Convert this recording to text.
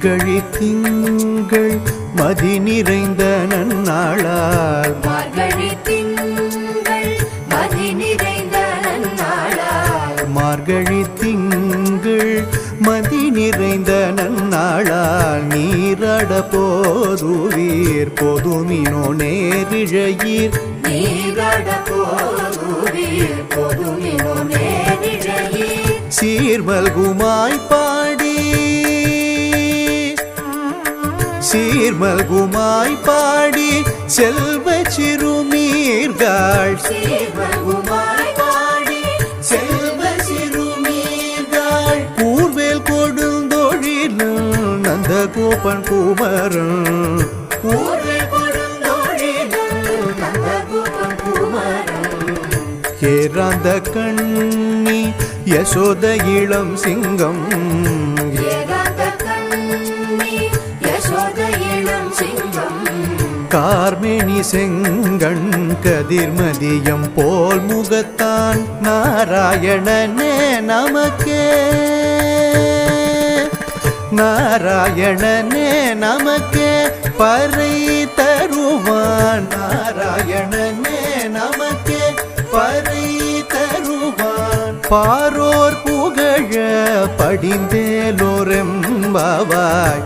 மார்கழி திங்கள் மதி நிறைந்த நன்னாளால் மார்கழி திங்கள் மதி நிறைந்த நன்னாளால் மார்கழி திங்கள் மதி நிறைந்த நன்னாளால் நீராட போதுவீர் பொதுமினோ நேரிழையீர் நீராட போதுவீர் பொதுமினோ நேரிழையீர் சீர்மல்குமாய் பாடி சீர்மல்குமாய் பாடி செல்வ சிறுமீர்கள் சீர்மல்குமாய் பாடி செல்வ சிறுமீர்கள் கூர்வேல் கொடுந்தொழிலும் நந்த கோபன் குமரன் கூர்வேல் கொடுந்தொழிலும் நந்த கோபன் குமரன் ஏராந்த கண்ணி யசோத இளம் சிங்கம் கார்மேனி செங்கண் கதிர்மதியம் போல் முகத்தான் நாராயணனே நமக்கே நாராயணனே நமக்கே பறை தருவான் நாராயணனே நமக்கே பறை தருவான் பாரோர் புகழ படிந்தேலோரெம்பாவாய்